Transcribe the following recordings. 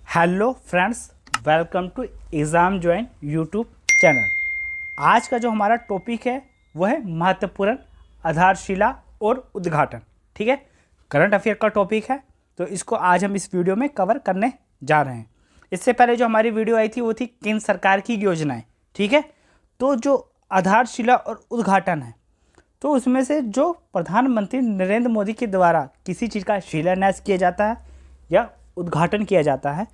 Hello friends, welcome to exam join YouTube channel. आज का जो हमारा टॉपिक है वो है महत्वपूर्ण आधारशिला और उद्घाटन। ठीक है, करंट अफेयर का टॉपिक है, तो इसको आज हम इस वीडियो में कवर करने जा रहे हैं। इससे पहले जो हमारी वीडियो आई थी वो थी केंद्र सरकार की योजनाएं। ठीक है, तो जो आधारशिला और उद्घाटन है, तो उसमें से जो प्रधानमंत्री नरेंद्र मोदी के द्वारा किसी चीज़ का शिलान्यास किया जाता है या उद्घाटन किया जाता है,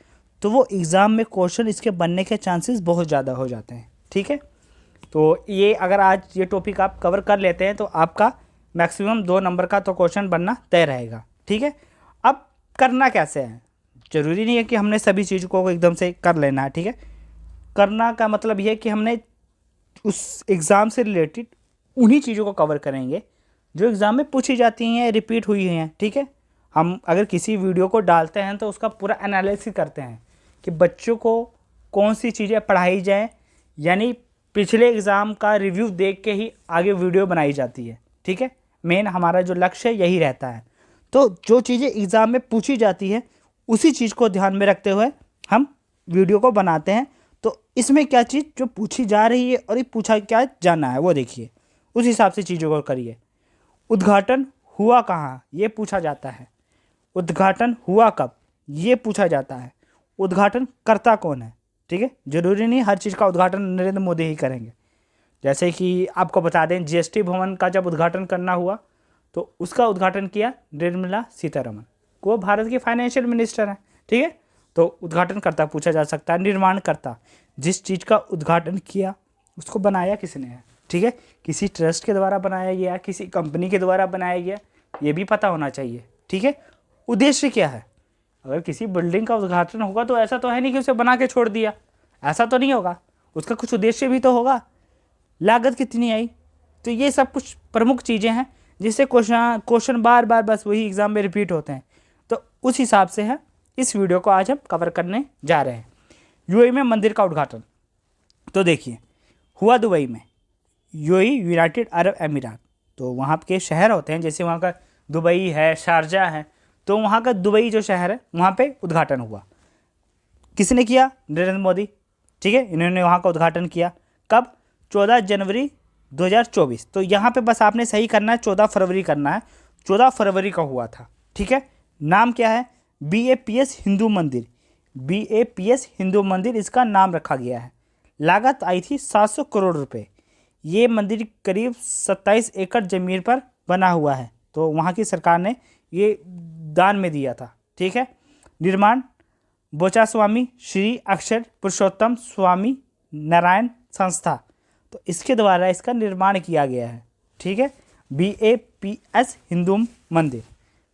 तो वो एग्ज़ाम में क्वेश्चन इसके बनने के चांसेस बहुत ज़्यादा हो जाते हैं। ठीक है, तो ये अगर आज ये टॉपिक आप कवर कर लेते हैं तो आपका मैक्सिमम 2 नंबर का तो क्वेश्चन बनना तय रहेगा। ठीक है, अब करना कैसे है, ज़रूरी नहीं है कि हमने सभी चीज़ों को एकदम से कर लेना है। ठीक है, करना का मतलब ये है कि हमने उस एग्ज़ाम से रिलेटेड उन्हीं चीज़ों को कवर करेंगे जो एग्ज़ाम में पूछी जाती हैं, रिपीट हुई हैं। ठीक है, हम अगर किसी वीडियो को डालते हैं तो उसका पूरा एनालिसिस करते हैं कि बच्चों को कौन सी चीज़ें पढ़ाई जाएं, यानी पिछले एग्ज़ाम का रिव्यू देख के ही आगे वीडियो बनाई जाती है। ठीक है, मेन हमारा जो लक्ष्य है यही रहता है। तो जो चीज़ें एग्ज़ाम में पूछी जाती है उसी चीज़ को ध्यान में रखते हुए हम वीडियो को बनाते हैं। तो इसमें क्या चीज़ जो पूछी जा रही है और ये पूछा क्या जाना है वो देखिए, उस हिसाब से चीज़ों को करिए। उद्घाटन हुआ कहाँ, ये पूछा जाता है। उद्घाटन हुआ कब, ये पूछा जाता है। उद्घाटन करता कौन है। ठीक है, जरूरी नहीं हर चीज़ का उद्घाटन नरेंद्र मोदी ही करेंगे। जैसे कि आपको बता दें, जीएसटी भवन का जब उद्घाटन करना हुआ तो उसका उद्घाटन किया निर्मला सीतारमण, वो भारत की फाइनेंशियल मिनिस्टर हैं। ठीक है, तो उद्घाटन करता पूछा जा सकता है। निर्माण करता, जिस चीज़ का उद्घाटन किया उसको बनाया किसने है। ठीक है, किसी ट्रस्ट के द्वारा बनाया गया, किसी कंपनी के द्वारा बनाया गया, ये भी पता होना चाहिए। ठीक है, उद्देश्य क्या है। अगर किसी बिल्डिंग का उद्घाटन होगा तो ऐसा तो है नहीं कि उसे बना के छोड़ दिया, ऐसा तो नहीं होगा, उसका कुछ उद्देश्य भी तो होगा। लागत कितनी आई, तो ये सब कुछ प्रमुख चीज़ें हैं जिससे क्वेश्चन बार बार बस वही एग्ज़ाम में रिपीट होते हैं। तो उस हिसाब से है इस वीडियो को आज हम कवर करने जा रहे हैं। यूएई में मंदिर का उद्घाटन, तो देखिए हुआ दुबई में, यूएई यूनाइटेड अरब अमीरात। तो वहाँ के शहर होते हैं, जैसे वहाँ का दुबई है, शारजा है, तो वहाँ का दुबई जो शहर है वहाँ पे उद्घाटन हुआ। किसने किया, नरेंद्र मोदी। ठीक है, इन्होंने वहाँ का उद्घाटन किया। कब, 14 जनवरी 2024। तो यहाँ पे बस आपने सही करना है, 14 फरवरी करना है। 14 फरवरी का हुआ था। ठीक है, नाम क्या है, BAPS हिंदू मंदिर। BAPS हिंदू मंदिर इसका नाम रखा गया है। लागत आई थी 700 करोड़ रुपए। ये मंदिर करीब 27 एकड़ ज़मीन पर बना हुआ है, तो वहाँ की सरकार ने ये दान में दिया था। ठीक है, निर्माण बोचा स्वामी श्री अक्षर पुरुषोत्तम स्वामी नारायण संस्था, तो इसके द्वारा इसका निर्माण किया गया है। ठीक है, BAPS हिंदू मंदिर।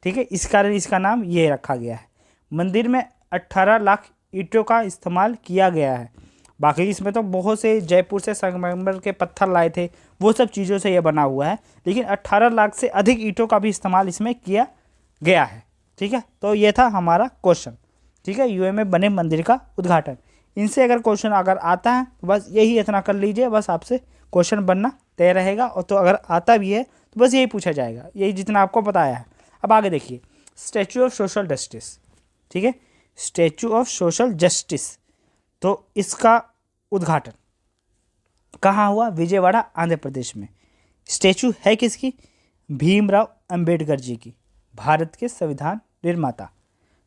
ठीक है, इस कारण इसका नाम ये रखा गया है। मंदिर में 18 लाख ईंटों का इस्तेमाल किया गया है। बाकी इसमें तो बहुत से जयपुर से संगमरमर के पत्थर लाए थे, वो सब चीज़ों से ये बना हुआ है, लेकिन 18 लाख से अधिक ईंटों का भी इस्तेमाल इसमें किया गया है। ठीक है, तो ये था हमारा क्वेश्चन। ठीक है, यूएई में बने मंदिर का उद्घाटन। इनसे अगर क्वेश्चन अगर आता है तो बस यही इतना कर लीजिए, बस आपसे क्वेश्चन बनना तय रहेगा। और तो अगर आता भी है तो बस यही पूछा जाएगा, यही जितना आपको बताया है। अब आगे देखिए, स्टैचू ऑफ सोशल जस्टिस। ठीक है, स्टैचू ऑफ सोशल जस्टिस, तो इसका उद्घाटन कहाँ हुआ, विजयवाड़ा आंध्र प्रदेश में। स्टैचू है किसकी, भीमराव अंबेडकर जी की, भारत के संविधान निर्माता।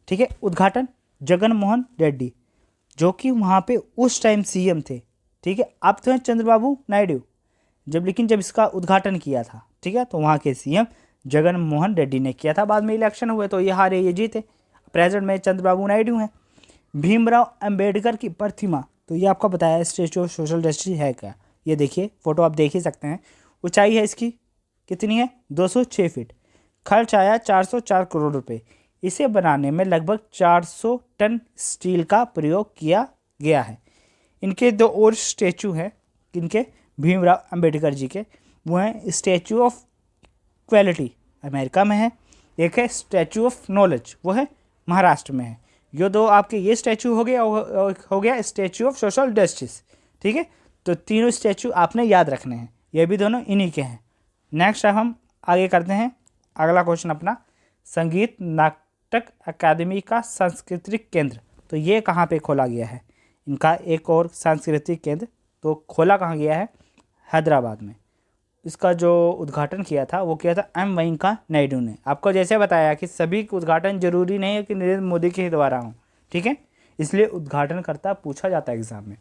ठीक है, उद्घाटन जगन मोहन रेड्डी, जो कि वहाँ पे उस टाइम CM थे। ठीक है, अब तो हैं चंद्रबाबू नायडू, लेकिन जब इसका उद्घाटन किया था, ठीक है, तो वहाँ के CM जगन मोहन रेड्डी ने किया था। बाद में इलेक्शन हुए तो ये हारे, ये जीते। प्रेजेंट में चंद्रबाबू नायडू हैं। भीमराव अंबेडकर की प्रतिमा, तो ये आपको बताया स्टैचू ऑफ सोशल जस्टिस है क्या, ये देखिए फोटो आप देख ही सकते हैं। ऊंचाई है इसकी कितनी है, 206 फीट। खर्च आया 404 करोड़ रुपए। इसे बनाने में लगभग 400 टन स्टील का प्रयोग किया गया है। इनके 2 और स्टैचू हैं, इनके भीमराव अंबेडकर जी के, वो हैं स्टैचू ऑफ इक्वालिटी अमेरिका में है, एक है स्टैचू ऑफ नॉलेज, वो है महाराष्ट्र में है। ये 2 आपके ये स्टैचू हो गया स्टैचू ऑफ सोशल जस्टिस। ठीक है, तो तीनों स्टैचू आपने याद रखने हैं, ये भी दोनों इन्हीं के हैं। नेक्स्ट अब हम आगे करते हैं अगला क्वेश्चन अपना, संगीत नाटक अकादमी का सांस्कृतिक केंद्र तो ये कहाँ पे खोला गया है इनका एक और सांस्कृतिक केंद्र, तो खोला कहाँ गया है, हैदराबाद में। इसका जो उद्घाटन किया था वो किया था एम वेंकैया नायडू ने। आपको जैसे बताया कि सभी उद्घाटन जरूरी नहीं है कि नरेंद्र मोदी के द्वारा हो, ठीक है, इसलिए उद्घाटनकर्ता पूछा जाता है एग्जाम में।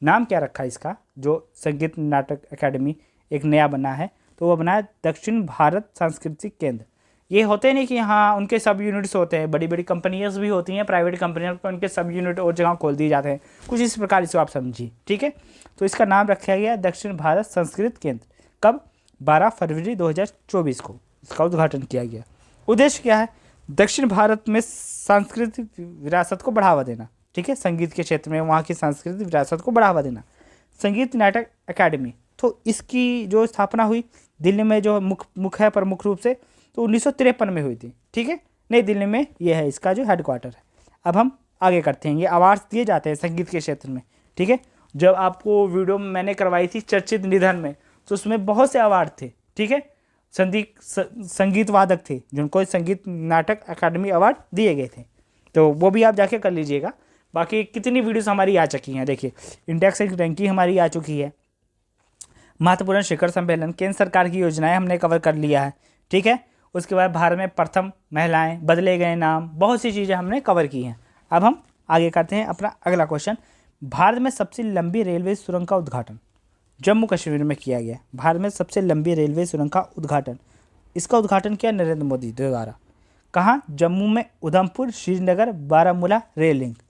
नाम क्या रखा है इसका, जो संगीत नाटक अकेडमी एक नया बना है, तो वो बना है दक्षिण भारत सांस्कृतिक केंद्र। ये होते नहीं कि हाँ उनके सब यूनिट्स होते हैं, बड़ी बड़ी कंपनियाँ भी होती हैं, प्राइवेट कंपनियाँ, तो उनके सब यूनिट और जगह खोल दिए जाते हैं, कुछ इस प्रकार इसको आप समझिए, ठीक है। तो इसका नाम रखा गया दक्षिण भारत संस्कृत केंद्र। कब, 12 फरवरी 2024 को इसका उद्घाटन किया गया। उद्देश्य क्या है, दक्षिण भारत में सांस्कृतिक विरासत को बढ़ावा देना, ठीक है, संगीत के क्षेत्र में वहाँ की सांस्कृतिक विरासत को बढ़ावा देना। संगीत नाटक अकेडमी, तो इसकी जो स्थापना हुई दिल्ली में, जो मुख्य है प्रमुख रूप से, तो 1953 में हुई थी, ठीक है, नई दिल्ली में ये है इसका जो हेडक्वार्टर है। अब हम आगे करते हैं, ये अवार्ड्स दिए जाते हैं संगीत के क्षेत्र में, ठीक है। जब आपको वीडियो मैंने करवाई थी चर्चित निधन में, तो उसमें बहुत से अवार्ड थे, ठीक है, संगीत वादक थे जिनको संगीत नाटक अकादमी अवार्ड दिए गए थे, तो वो भी आप जाके कर लीजिएगा। बाकी कितनी वीडियोस हमारी आ चुकी हैं, देखिए इंडेक्स रैंकिंग हमारी आ चुकी है, महत्वपूर्ण शिखर सम्मेलन, केंद्र सरकार की योजनाएं हमने कवर कर लिया है, ठीक है। उसके बाद भारत में प्रथम महिलाएं, बदले गए नाम, बहुत सी चीज़ें हमने कवर की हैं। अब हम आगे करते हैं अपना अगला क्वेश्चन। भारत में सबसे लंबी रेलवे सुरंग का उद्घाटन जम्मू कश्मीर में किया गया। भारत में सबसे लंबी रेलवे सुरंग का उद्घाटन, इसका उद्घाटन किया नरेंद्र मोदी द्वारा। कहाँ, जम्मू में उधमपुर श्रीनगर बारामूला रेल लिंक,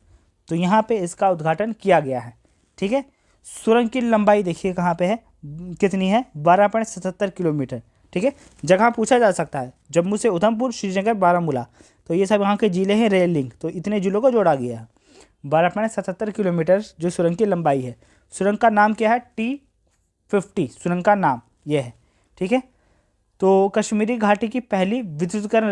तो यहाँ पे इसका उद्घाटन किया गया है, ठीक है। सुरंग की लंबाई देखिए कहाँ पे है, कितनी है, 12.77 किलोमीटर, ठीक है। जगह पूछा जा सकता है, जम्मू से उधमपुर श्रीनगर बारामूला, तो ये सब यहाँ के जिले हैं, रेल लिंक, तो इतने जिलों को जोड़ा गया है। 12.77 किलोमीटर जो सुरंग की लंबाई है। सुरंग का नाम क्या है, T50 सुरंग का नाम ये है, ठीक है। तो कश्मीरी घाटी की पहली विद्युतीकरण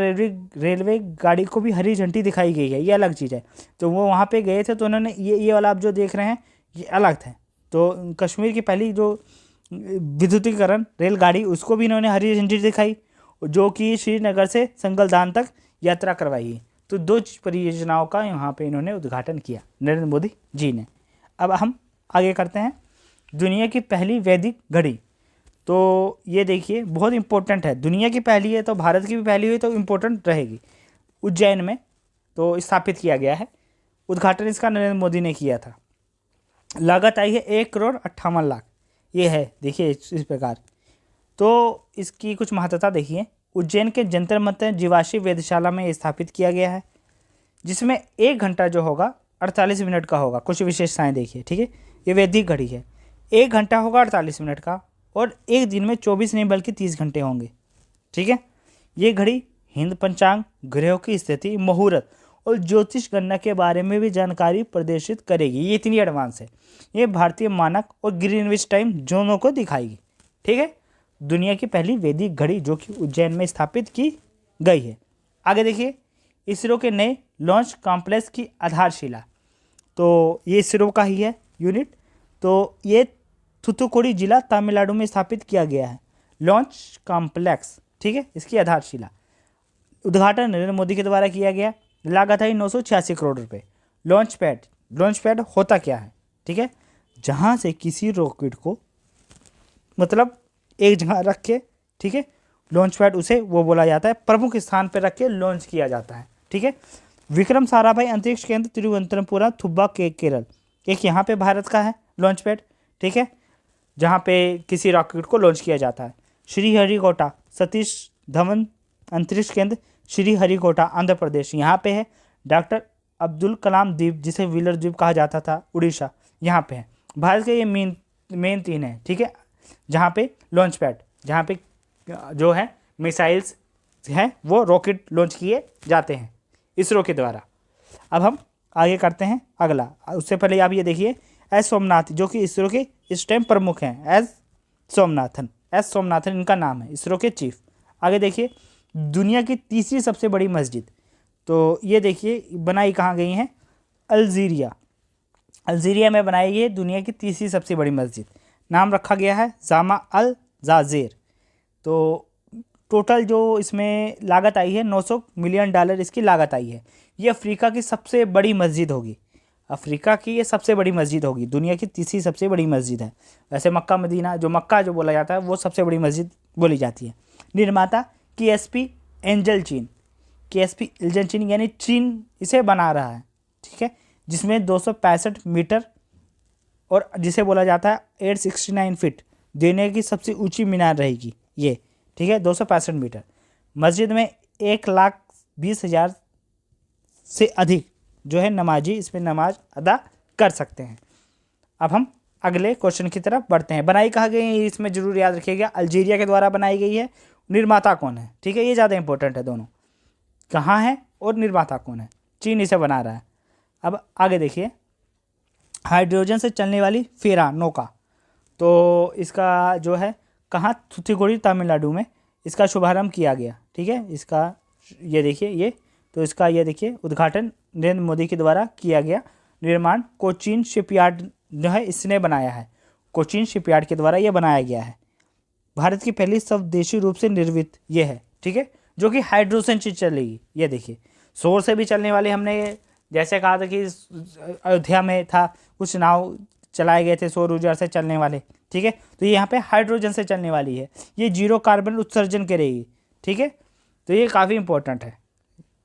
रेलवे गाड़ी को भी हरी झंडी दिखाई गई है, ये अलग चीज़ है। तो वो वहाँ पे गए थे, तो उन्होंने ये वाला आप जो देख रहे हैं ये अलग था। तो कश्मीर की पहली जो विद्युतीकरण रेलगाड़ी, उसको भी इन्होंने हरी झंडी दिखाई, जो कि श्रीनगर से संगलदान तक यात्रा करवाई है। तो 2 परियोजनाओं का यहाँ पे इन्होंने उद्घाटन किया नरेंद्र मोदी जी ने। अब हम आगे करते हैं, दुनिया की पहली वैदिक घड़ी, तो ये देखिए बहुत इंपॉर्टेंट है, दुनिया की पहली है तो भारत की भी पहली हुई तो इम्पोर्टेंट रहेगी। उज्जैन में तो स्थापित किया गया है, उद्घाटन इसका नरेंद्र मोदी ने किया था। लागत आई है 1,58,00,000, ये है देखिए इस प्रकार। तो इसकी कुछ महत्वता देखिए, उज्जैन के जंतर मंतर जीवाश्री वेधशाला में स्थापित किया गया है, जिसमें 1 घंटा जो होगा 48 मिनट का होगा। कुछ विशेषताएं देखिए, ठीक है, ये वैदिक घड़ी है, 1 घंटा होगा 48 मिनट का, और एक दिन में 24 नहीं बल्कि 30 घंटे होंगे, ठीक है। ये घड़ी हिंद पंचांग, ग्रहों की स्थिति, मुहूर्त और ज्योतिष गणना के बारे में भी जानकारी प्रदर्शित करेगी। ये इतनी एडवांस है, ये भारतीय मानक और ग्रीनविच टाइम जोनों को दिखाएगी, ठीक है। दुनिया की पहली वैदिक घड़ी जो कि उज्जैन में स्थापित की गई है। आगे देखिए, इसरो के नए लॉन्च कॉम्प्लेक्स की आधारशिला, तो ये इसरो का ही है यूनिट, तो ये थूथुकुडी जिला तमिलनाडु में स्थापित किया गया है लॉन्च कॉम्प्लेक्स, ठीक है। इसकी आधारशिला उद्घाटन नरेंद्र मोदी के द्वारा किया गया। लागत है 986 करोड़ रुपए। लॉन्च पैड होता क्या है, ठीक है, जहाँ से किसी रॉकेट को मतलब एक जगह रख के, ठीक है, लॉन्च पैड उसे वो बोला जाता है, प्रमुख स्थान पर रख के लॉन्च किया जाता है, ठीक है। विक्रम साराभाई अंतरिक्ष केंद्र तिरुवनंतपुरम थुब्बा के केरल, एक यहाँ पे भारत का है लॉन्च पैड, ठीक है, जहाँ पे किसी रॉकेट को लॉन्च किया जाता है। श्रीहरिकोटा सतीश धवन अंतरिक्ष केंद्र श्रीहरिकोटा आंध्र प्रदेश, यहाँ पे है। डॉक्टर अब्दुल कलाम द्वीप, जिसे व्हीलर द्वीप कहा जाता था, उड़ीसा, यहाँ पे है। भारत के ये मेन 3 है, ठीक है, जहाँ पे लॉन्च पैड, जहाँ पे जो है मिसाइल्स हैं वो रॉकेट लॉन्च किए जाते हैं इसरो के द्वारा। अब हम आगे करते हैं अगला, उससे पहले आप ये देखिए एस सोमनाथ, जो कि इसरो के इस टाइम प्रमुख हैं, एस सोमनाथन इनका नाम है, इसरो के चीफ। आगे देखिए, दुनिया की तीसरी सबसे बड़ी मस्जिद, तो ये देखिए बनाई कहाँ गई है, अल्जीरिया में बनाई गई है दुनिया की तीसरी सबसे बड़ी मस्जिद। नाम रखा गया है जामा अल जाजेर। तो टोटल जो इसमें लागत आई है $900 मिलियन इसकी लागत आई है। ये अफ्रीका की सबसे बड़ी मस्जिद होगी। अफ्रीका की ये सबसे बड़ी मस्जिद होगी, दुनिया की तीसरी सबसे बड़ी मस्जिद है। वैसे मक्का मदीना, जो मक्का जो बोला जाता है, वो सबसे बड़ी मस्जिद बोली जाती है। निर्माता KSP एंजल चीन, KSP एंजल चीन यानी चीन इसे बना रहा है, ठीक है, जिसमें 265 मीटर और जिसे बोला जाता है 869 फीट दुनिया की सबसे ऊंची मीनार रहेगी ये, ठीक है, 265 मीटर। मस्जिद में 1,20,000 से अधिक जो है नमाजी इसमें नमाज अदा कर सकते हैं। अब हम अगले क्वेश्चन की तरफ बढ़ते हैं। बनाई कहाँ गई है इसमें जरूर याद रखिएगा, अल्जीरिया के द्वारा बनाई गई है। निर्माता कौन है, ठीक है, ये ज़्यादा इंपॉर्टेंट है, दोनों कहाँ है और निर्माता कौन है। चीन इसे बना रहा है। अब आगे देखिए, हाइड्रोजन से चलने वाली फेरा नौका, तो इसका जो है कहाँ, थूथुकुडी तमिलनाडु में इसका शुभारंभ किया गया, ठीक है। इसका ये देखिए, ये तो इसका ये देखिए उद्घाटन नरेंद्र मोदी के द्वारा किया गया। निर्माण कोचीन शिपयार्ड जो है इसने बनाया है, कोचीन शिपयार्ड के द्वारा ये बनाया गया है। भारत की पहली स्वदेशी रूप से निर्मित ये है, ठीक है, जो कि हाइड्रोजन से चलेगी। ये देखिए, सौर से भी चलने वाले, हमने जैसे कहा था कि अयोध्या में था कुछ नाव चलाए गए थे सौर ऊर्जा से चलने वाले, ठीक है, तो ये यहाँ पे हाइड्रोजन से चलने वाली है। ये 0 कार्बन उत्सर्जन करेगी, ठीक है, तो ये काफ़ी इंपॉर्टेंट है।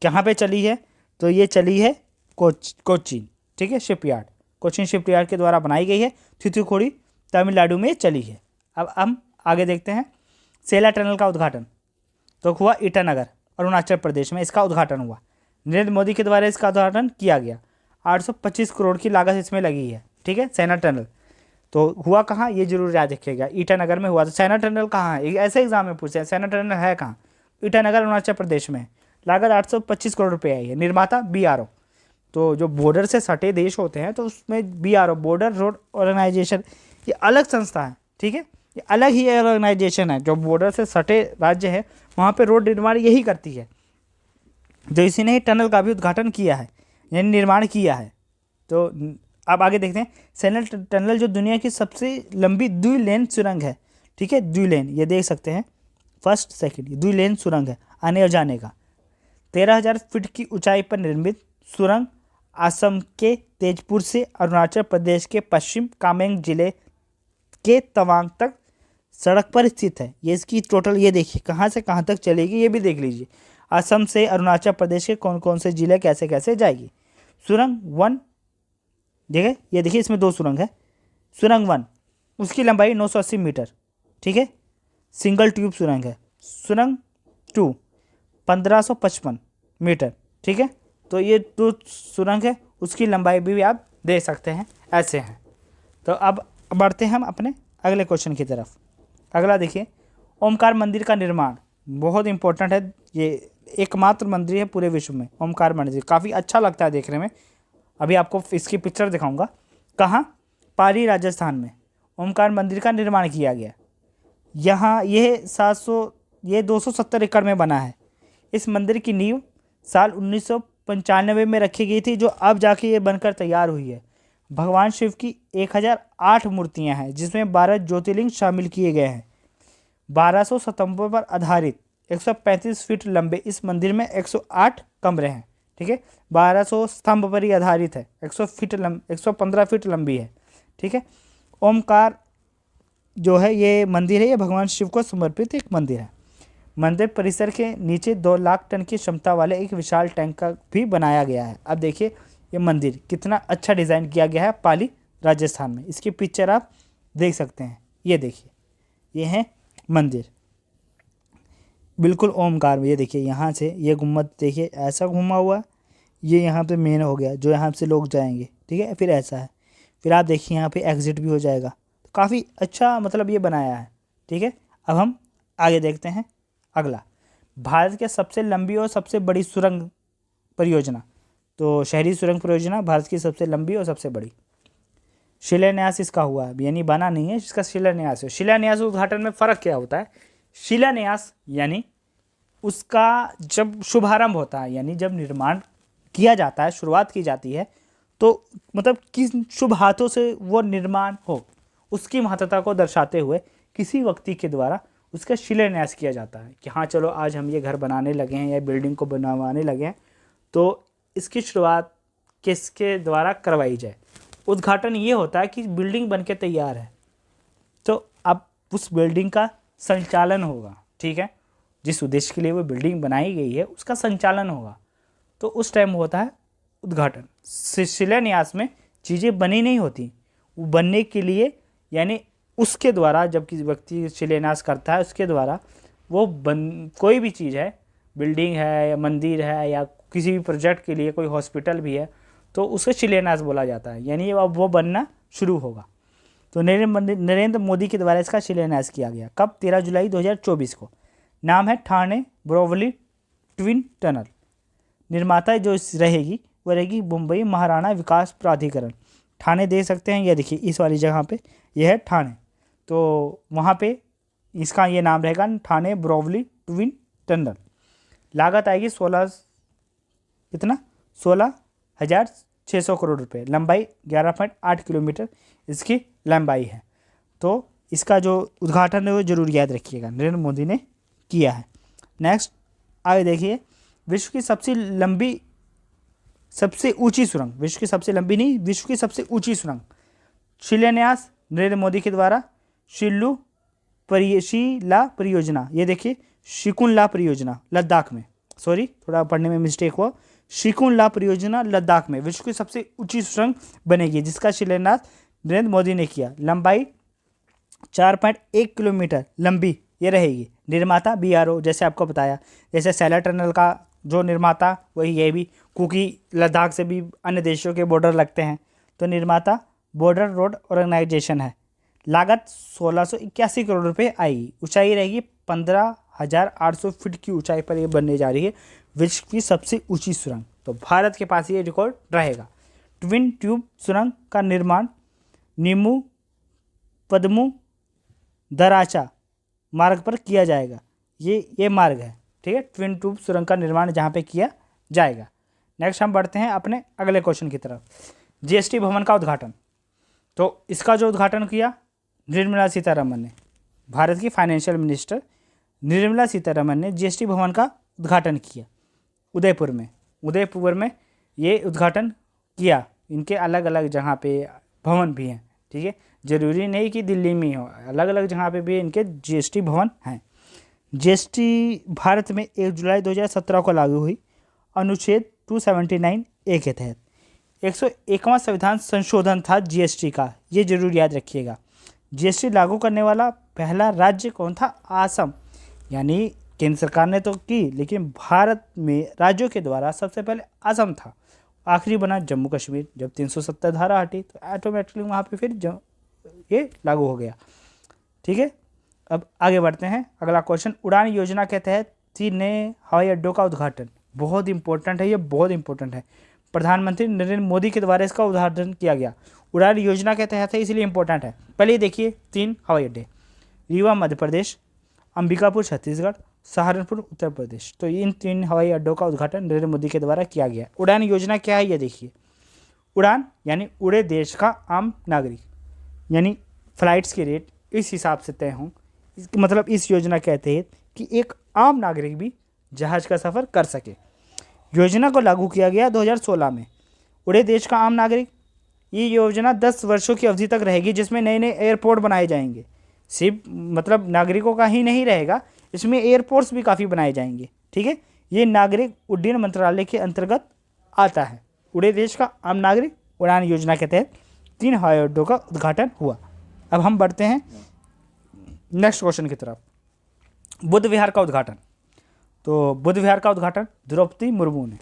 कहाँ पे चली है, तो ये चली है कोचीन, ठीक है, शिपयार्ड, कोचीन शिपयार्ड के द्वारा बनाई गई है। थूथुकुडी तमिलनाडु में चली है। अब हम आगे देखते हैं, सेला टनल का उद्घाटन तो हुआ ईटानगर अरुणाचल प्रदेश में, इसका उद्घाटन हुआ। नरेंद्र मोदी के द्वारा इसका उद्घाटन किया गया। 825 करोड़ की लागत इसमें लगी है, ठीक है। सेना टनल तो हुआ कहाँ, ये जरूर याद रखिएगा, ईटानगर में हुआ। तो सेना टनल कहाँ है, ऐसे एग्जाम में पूछे हैं, सेना टनल है कहाँ, ईटानगर अरुणाचल प्रदेश में। लागत 825 करोड़ रुपये आई है। निर्माता BRO, तो जो बॉर्डर से सटे देश होते हैं तो उसमें BRO बॉर्डर रोड ऑर्गेनाइजेशन, ये अलग संस्था है, ठीक है, ये अलग ही ऑर्गेनाइजेशन है। जो बॉर्डर से सटे राज्य है वहाँ पे रोड निर्माण यही करती है। जो इसी ने ही टनल का भी उद्घाटन किया है, यानी निर्माण किया है। तो अब आगे देखते हैं, सेना टनल जो दुनिया की सबसे लंबी द्विलेन सुरंग है, ठीक है, द्विलेन, ये देख सकते हैं, फर्स्ट सेकंड द्विलेन सुरंग है आने और जाने का। 13,000 फीट की ऊंचाई पर निर्मित सुरंग असम के तेजपुर से अरुणाचल प्रदेश के पश्चिम कामेंग जिले के तवांग तक सड़क पर स्थित है। ये इसकी टोटल, ये देखिए कहाँ से कहाँ तक चलेगी, ये भी देख लीजिए। असम से अरुणाचल प्रदेश के कौन कौन से जिले कैसे कैसे जाएगी। सुरंग 1, देखिए, ये देखिए इसमें 2 सुरंग है। सुरंग 1 उसकी लंबाई 980 मीटर, ठीक है, सिंगल ट्यूब सुरंग है। सुरंग 2 1555 मीटर, ठीक है, तो ये 2 सुरंग है, उसकी लंबाई भी आप देख सकते हैं, ऐसे हैं। तो अब बढ़ते हैं हम अपने अगले क्वेश्चन की तरफ। अगला देखिए, ओमकार मंदिर का निर्माण बहुत इंपॉर्टेंट है। ये एकमात्र मंदिर है पूरे विश्व में, ओमकार मंदिर, काफ़ी अच्छा लगता है देखने में। अभी आपको इसकी पिक्चर दिखाऊंगा। कहाँ, पाली राजस्थान में ओमकार मंदिर का निर्माण किया गया। यहाँ ये 270 एकड़ में बना है। इस मंदिर की नींव साल 1995 में रखी गई थी, जो अब जाके ये बनकर तैयार हुई है। भगवान शिव की 1008 मूर्तियां हैं, जिसमें 12 ज्योतिर्लिंग शामिल किए गए हैं। 1200 स्तंभों पर आधारित 135 फीट लंबे इस मंदिर में 108 कमरे हैं, ठीक है, 1200 स्तंभ पर ही आधारित है, 115 फीट लंबी है, ठीक है। ओमकार जो है ये मंदिर है, ये भगवान शिव को समर्पित एक मंदिर है। मंदिर परिसर के नीचे 2 लाख टन की क्षमता वाले एक विशाल टैंक का भी बनाया गया है। अब देखिए ये मंदिर कितना अच्छा डिज़ाइन किया गया है पाली राजस्थान में। इसकी पिक्चर आप देख सकते हैं, ये देखिए, ये है मंदिर बिल्कुल ओमकार में। ये देखिए यहाँ से ये गुम्बद देखिए ऐसा घुमा हुआ, ये यहाँ पे मेन हो गया जो यहाँ से लोग जाएंगे, ठीक है, फिर ऐसा है, फिर आप देखिए यहाँ पे एग्जिट भी हो जाएगा। तो काफ़ी अच्छा मतलब ये बनाया है, ठीक है। अब हम आगे देखते हैं अगला, भारत के सबसे लंबी और सबसे बड़ी सुरंग परियोजना। तो शहरी सुरंग परियोजना भारत की सबसे लंबी और सबसे बड़ी। शिलान्यास इसका हुआ है, यानी बना नहीं है, इसका शिलान्यास है। शिलान्यास और उद्घाटन में फ़र्क क्या होता है? शिलान्यास यानी उसका जब शुभारंभ होता है, यानी जब निर्माण किया जाता है, शुरुआत की जाती है, तो मतलब किस शुभ हाथों से वो निर्माण हो, उसकी महत्ता को दर्शाते हुए किसी व्यक्ति के द्वारा उसका शिलान्यास किया जाता है कि हाँ चलो आज हम ये घर बनाने लगे हैं या बिल्डिंग को बनवाने लगे हैं, तो इसकी शुरुआत किसके द्वारा करवाई जाए। उद्घाटन ये होता है कि बिल्डिंग बनके तैयार है, तो अब उस बिल्डिंग का संचालन होगा, ठीक है, जिस उद्देश्य के लिए वो बिल्डिंग बनाई गई है उसका संचालन होगा, तो उस टाइम होता है उद्घाटन। शिलान्यास में चीज़ें बनी नहीं होती, वो बनने के लिए यानी उसके द्वारा, जब किसी व्यक्ति शिलान्यास करता है उसके द्वारा वो कोई भी चीज़ है, बिल्डिंग है या मंदिर है या किसी भी प्रोजेक्ट के लिए कोई हॉस्पिटल भी है, तो उसे शिलान्यास बोला जाता है, यानी अब वो बनना शुरू होगा। तो नरेंद्र मोदी के द्वारा इसका शिलान्यास किया गया। कब? 13 जुलाई 2024 को। नाम है ठाणे बोरीवली ट्विन टनल। निर्माता जो रहेगी वो रहेगी मुंबई महाराणा विकास प्राधिकरण। ठाणे दे सकते हैं, ये देखिए इस वाली जगह पे यह है ठाणे, तो वहाँ पे इसका ये नाम रहेगा ठाणे बोरीवली ट्विन टनल। लागत आएगी 16,600 करोड़ रुपए। लंबाई 11.8 किलोमीटर इसकी लंबाई है। तो इसका जो उद्घाटन है वो जरूर याद रखिएगा, नरेंद्र मोदी ने किया है। नेक्स्ट आगे देखिए, विश्व की सबसे ऊंची सुरंग, विश्व की सबसे लंबी नहीं, विश्व की सबसे ऊंची सुरंग। शिलान्यास नरेंद्र मोदी के द्वारा शिला परियोजना, ये देखिए शिकुनला परियोजना लद्दाख में, सॉरी थोड़ा पढ़ने में मिस्टेक हुआ, शिकुनला परियोजना लद्दाख में विश्व की सबसे ऊंची सुरंग बनेगी, जिसका शिलान्यास नरेंद्र मोदी ने किया। लंबाई 4.1 किलोमीटर लंबी ये रहेगी। निर्माता BRO, जैसे आपको बताया, जैसे सैला टनल का जो निर्माता वही ये भी, क्योंकि लद्दाख से भी अन्य देशों के बॉर्डर लगते हैं, तो निर्माता बॉर्डर रोड ऑर्गेनाइजेशन है। लागत 1681 करोड़ रुपए आएगी। ऊंचाई रहेगी 15,800 फीट की ऊंचाई पर ये बनने जा रही है, विश्व की सबसे ऊंची सुरंग। तो भारत के पास ये रिकॉर्ड रहेगा। ट्विन ट्यूब सुरंग का निर्माण नीमू पद्मू दराचा मार्ग पर किया जाएगा। ये मार्ग है, ठीक है, ट्विन ट्यूब सुरंग का निर्माण जहाँ पे किया जाएगा। नेक्स्ट हम बढ़ते हैं अपने अगले क्वेश्चन की तरफ। GST भवन का उद्घाटन, तो इसका जो उद्घाटन किया निर्मला सीतारमन ने, भारत की फाइनेंशियल मिनिस्टर निर्मला सीतारमन ने GST भवन का उद्घाटन किया उदयपुर में ये उद्घाटन किया। इनके अलग अलग जगह पे भवन भी हैं, ठीक है, जरूरी नहीं कि दिल्ली में ही हो, अलग अलग जगह पे भी इनके GST भवन हैं। GST भारत में 1 जुलाई 2017 को लागू हुई। अनुच्छेद 279A के तहत 101वां संविधान संशोधन था GST का, ये जरूर याद रखिएगा। GST लागू करने वाला पहला राज्य कौन था? असम। यानी केंद्र सरकार ने तो की, लेकिन भारत में राज्यों के द्वारा सबसे पहले असम था। आखिरी बना जम्मू कश्मीर। जब 370 धारा हटी तो ऑटोमेटिकली वहाँ पे फिर ये लागू हो गया, ठीक है। अब आगे बढ़ते हैं, अगला क्वेश्चन। उड़ान योजना के तहत 3 नए हवाई अड्डों का उद्घाटन, बहुत इंपॉर्टेंट है, ये बहुत इंपॉर्टेंट है। प्रधानमंत्री नरेंद्र मोदी के द्वारा इसका उद्घाटन किया गया। उड़ान योजना के तहत है, इसलिए इंपॉर्टेंट है। पहले देखिए 3 हवाई अड्डे, रीवा मध्य प्रदेश, अंबिकापुर छत्तीसगढ़, सहारनपुर उत्तर प्रदेश। तो इन 3 हवाई अड्डों का उद्घाटन नरेंद्र मोदी के द्वारा किया गया। उड़ान योजना क्या है ये देखिए। उड़ान यानी उड़े देश का आम नागरिक, यानी फ्लाइट्स के रेट इस हिसाब से तय हों, मतलब इस योजना के तहत कि एक आम नागरिक भी जहाज़ का सफ़र कर सके। योजना को लागू किया गया 2016 में। उड़े देश का आम नागरिक, ये योजना 10 वर्षों की अवधि तक रहेगी, जिसमें नए नए एयरपोर्ट बनाए जाएंगे। सिर्फ मतलब नागरिकों का ही नहीं रहेगा, इसमें एयरपोर्ट्स भी काफ़ी बनाए जाएंगे, ठीक है। ये नागरिक उड्डयन मंत्रालय के अंतर्गत आता है। उड़े देश का आम नागरिक उड़ान योजना के तहत 3 हवाई अड्डों का उद्घाटन हुआ। अब हम बढ़ते हैं नेक्स्ट क्वेश्चन की तरफ। बुद्ध विहार का उद्घाटन, तो बुद्ध विहार का उद्घाटन द्रौपदी मुर्मू ने,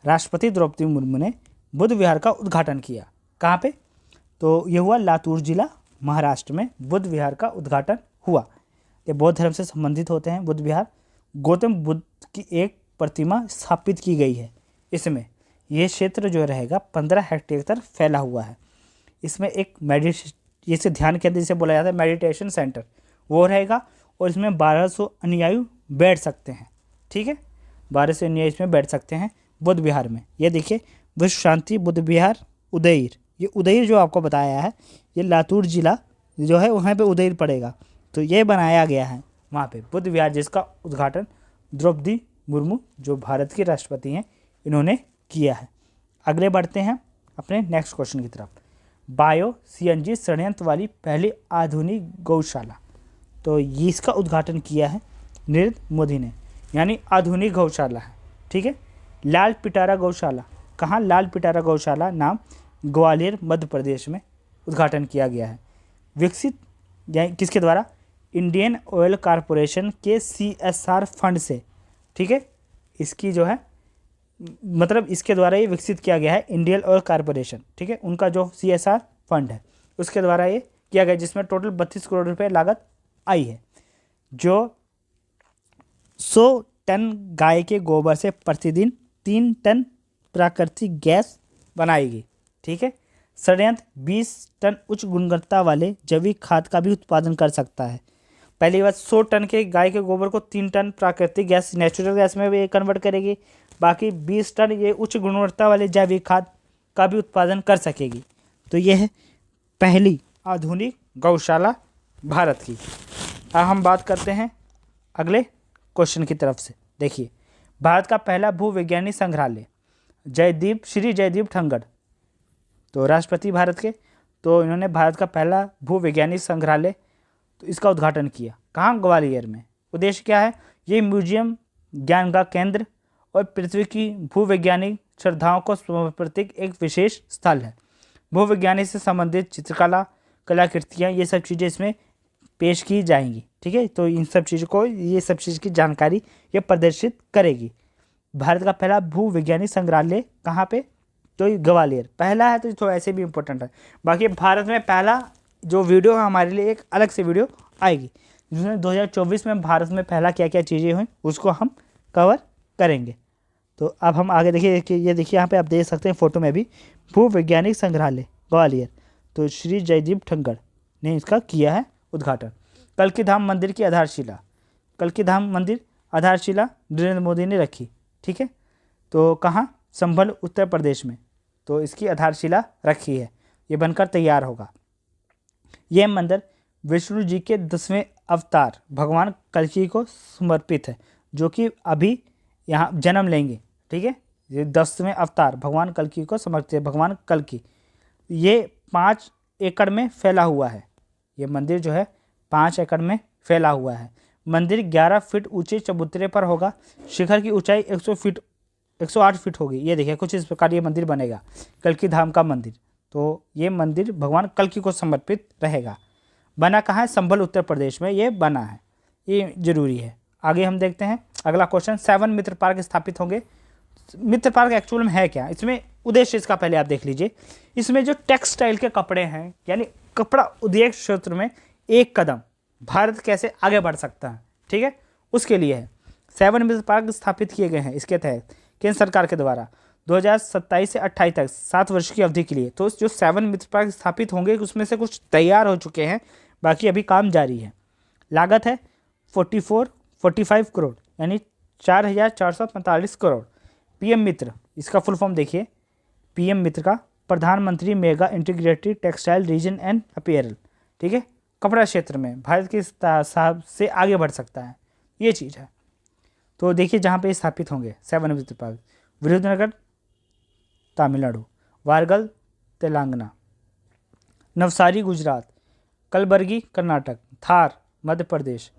राष्ट्रपति द्रौपदी मुर्मू ने बुद्ध विहार का उद्घाटन किया। कहाँ पे? तो ये हुआ लातूर जिला महाराष्ट्र में बुद्ध विहार का उद्घाटन हुआ। ये बौद्ध धर्म से संबंधित होते हैं बुद्ध विहार। गौतम बुद्ध की एक प्रतिमा स्थापित की गई है इसमें। यह क्षेत्र जो रहेगा 15 हेक्टेयर तक फैला हुआ है। इसमें एक इसे ध्यान केंद्र जिसे बोला जाता है मेडिटेशन सेंटर वो रहेगा, और इसमें 1200 अनुयायी बैठ सकते हैं, ठीक है, 1200 अनुयायी इसमें बैठ सकते हैं बुद्ध विहार में। ये देखिए विश्व शांति बुद्ध विहार उदयीर, ये उदयीर जो आपको बताया है ये लातूर जिला जो है वहाँ पे उदयीर पड़ेगा। तो ये बनाया गया है वहाँ पे बुद्ध विहार, जिसका उद्घाटन द्रौपदी मुर्मू जो भारत की राष्ट्रपति हैं इन्होंने किया है। अगले बढ़ते हैं अपने नेक्स्ट क्वेश्चन की तरफ। बायो सीएनजी संयंत्र वाली पहली आधुनिक गौशाला, तो ये इसका उद्घाटन किया है नरेंद्र मोदी ने, यानी आधुनिक गौशाला है। ठीक है, लाल पिटारा गौशाला, कहाँ? लाल पिटारा गौशाला नाम ग्वालियर मध्य प्रदेश में उद्घाटन किया गया है। विकसित किसके द्वारा? इंडियन ऑयल कॉरपोरेशन के CSR फंड से। ठीक है, इसकी जो है मतलब इसके द्वारा ये विकसित किया गया है, इंडियन ऑयल कॉरपोरेशन। ठीक है, उनका जो CSR फंड है उसके द्वारा ये किया गया, जिसमें टोटल 32 करोड़ रुपए लागत आई है। जो 100 टन गाय के गोबर से प्रतिदिन 3 टन प्राकृतिक गैस बनाएगी। ठीक है, संयंत्र 20 टन उच्च गुणवत्ता वाले जैविक खाद का भी उत्पादन कर सकता है। पहली बात, 100 टन के गाय के गोबर को 3 टन प्राकृतिक गैस, नेचुरल गैस में भी कन्वर्ट करेगी। बाकी 20 टन ये उच्च गुणवत्ता वाले जैविक खाद का भी उत्पादन कर सकेगी। तो यह है पहली आधुनिक गौशाला भारत की। अब हम बात करते हैं अगले क्वेश्चन की तरफ से। देखिए, भारत का पहला भूवैज्ञानिक संग्रहालय श्री जयदीप ठंगड़, तो राष्ट्रपति भारत के, तो इन्होंने भारत का पहला भूवैज्ञानिक संग्रहालय तो इसका उद्घाटन किया। कहाँ? ग्वालियर में। उद्देश्य क्या है? ये म्यूजियम, ज्ञान का केंद्र और पृथ्वी की भूवैज्ञानिक श्रद्धाओं को समर्पित एक विशेष स्थल है। भूवैज्ञानिक से संबंधित चित्रकला, कलाकृतियाँ, ये सब चीज़ें इसमें पेश की जाएंगी। ठीक है, तो इन सब चीज़ों को, ये सब चीज़ की जानकारी ये प्रदर्शित करेगी। भारत का पहला भूवैज्ञानिक संग्रहालय कहाँ पे? तो ये ग्वालियर पहला है, तो थोड़ा ऐसे भी इम्पोर्टेंट है। बाकी भारत में पहला जो वीडियो है हमारे लिए एक अलग से वीडियो आएगी, जिसमें 2024 में भारत में पहला क्या क्या चीज़ें हुई उसको हम कवर करेंगे। तो अब हम आगे देखिए, ये देखिए यहाँ पे आप देख सकते हैं फोटो में भी, भूवैज्ञानिक संग्रहालय ग्वालियर, तो श्री जयदीप ठंगड़ ने इसका किया है उद्घाटन। कल्की धाम मंदिर की आधारशिला, कल्की धाम मंदिर आधारशिला नरेंद्र मोदी ने रखी। ठीक है, तो कहाँ? संभल उत्तर प्रदेश में, तो इसकी आधारशिला रखी है, ये बनकर तैयार होगा। यह मंदिर विष्णु जी के 10वें अवतार भगवान कल्की को समर्पित है, जो कि अभी यहाँ जन्म लेंगे। ठीक है, ये 10वें अवतार भगवान कल्की को समर्पित है, भगवान कल्की। ये 5 एकड़ में फैला हुआ है, ये मंदिर जो है 5 एकड़ में फैला हुआ है। मंदिर 11 फीट ऊंचे चबूतरे पर होगा। शिखर की ऊंचाई 108 फीट होगी। ये देखिए, कुछ इस प्रकार ये मंदिर बनेगा, कल्की धाम का मंदिर। तो ये मंदिर भगवान कल्की को समर्पित रहेगा। बना कहाँ है? संभल उत्तर प्रदेश में ये बना है, ये जरूरी है। आगे हम देखते हैं अगला क्वेश्चन। 7 मित्र पार्क स्थापित होंगे। मित्र पार्क एक्चुअल में है क्या? इसमें उद्देश्य इसका पहले आप देख लीजिए। इसमें जो टेक्सटाइल के कपड़े हैं, यानी कपड़ा उद्योग क्षेत्र में एक कदम भारत कैसे आगे बढ़ सकता है, ठीक है, उसके लिए है 7 मित्र पार्क स्थापित किए गए हैं। इसके तहत केंद्र सरकार के द्वारा 2027 से 28 तक 7 वर्ष की अवधि के लिए। तो जो 7 मित्र पार्क स्थापित होंगे उसमें से कुछ तैयार हो चुके हैं, बाकी अभी काम जारी है। लागत है 45 करोड़, यानी 4,445 करोड़। पीएम मित्र, इसका फुल फॉर्म देखिए, पीएम मित्र का प्रधानमंत्री mega integrated textile region and apparel. ठीक है, कपड़ा क्षेत्र में भारत के हिसाब से आगे बढ़ सकता है, ये चीज़ है। तो देखिए जहाँ पे स्थापित होंगे 7 मित्र पार्क, विरुद्धनगर तमिलनाडु, वारंगल तेलंगाना, नवसारी गुजरात, कलबर्गी कर्नाटक, धार मध्य प्रदेश,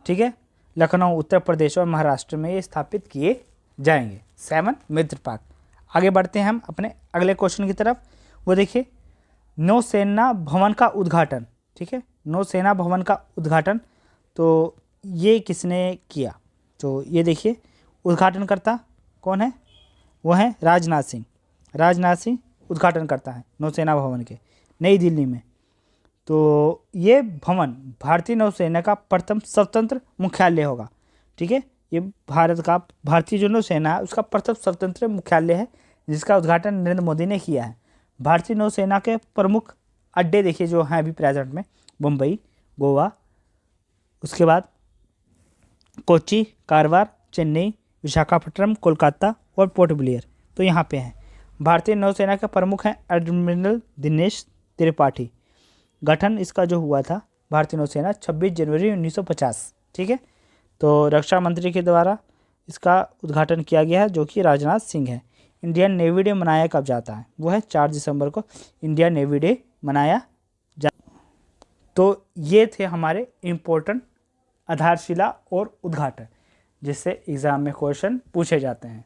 ठीक है, लखनऊ उत्तर प्रदेश और महाराष्ट्र में ये स्थापित किए जाएंगे 7 मित्र पार्क। आगे बढ़ते हैं हम अपने अगले क्वेश्चन की तरफ। वो देखिए नौसेना भवन का उद्घाटन। ठीक है, नौसेना भवन का उद्घाटन तो ये किसने किया? तो ये देखिए उद्घाटनकर्ता कौन है, वो है राजनाथ सिंह। राजनाथ सिंह उद्घाटन करता है नौसेना भवन के, नई दिल्ली में। तो ये भवन भारतीय नौसेना का प्रथम स्वतंत्र मुख्यालय होगा। ठीक है, ये भारत का भारतीय जो नौसेना है उसका प्रथम स्वतंत्र मुख्यालय है, जिसका उद्घाटन नरेंद्र मोदी ने किया है। भारतीय नौसेना के प्रमुख अड्डे देखिए जो हैं अभी प्रेजेंट में, मुंबई, गोवा, उसके बाद कोच्चि, कारवार, चेन्नई, विशाखापट्टनम, कोलकाता और पोर्ट ब्लेयर, तो यहाँ पे हैं। भारतीय नौसेना के प्रमुख हैं एडमिरल दिनेश त्रिपाठी। गठन इसका जो हुआ था भारतीय नौसेना 26 जनवरी 1950। ठीक है, तो रक्षा मंत्री के द्वारा इसका उद्घाटन किया गया है, जो कि राजनाथ सिंह है। इंडियन नेवी डे मनाया कब जाता है? वो है 4 दिसंबर को इंडियन नेवी डे मनाया जा। तो ये थे हमारे इम्पोर्टेंट आधारशिला और उद्घाटन जिससे एग्ज़ाम में क्वेश्चन पूछे जाते हैं।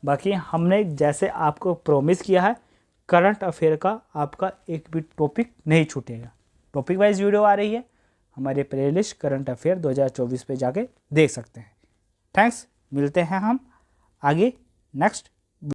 बाकी हमने जैसे आपको प्रॉमिस किया है, करंट अफेयर का आपका एक भी टॉपिक नहीं छूटेगा। टॉपिक वाइज वीडियो आ रही है, हमारे प्लेलिस्ट करंट अफेयर 2024 पे जाके देख सकते हैं। थैंक्स, मिलते हैं हम आगे नेक्स्ट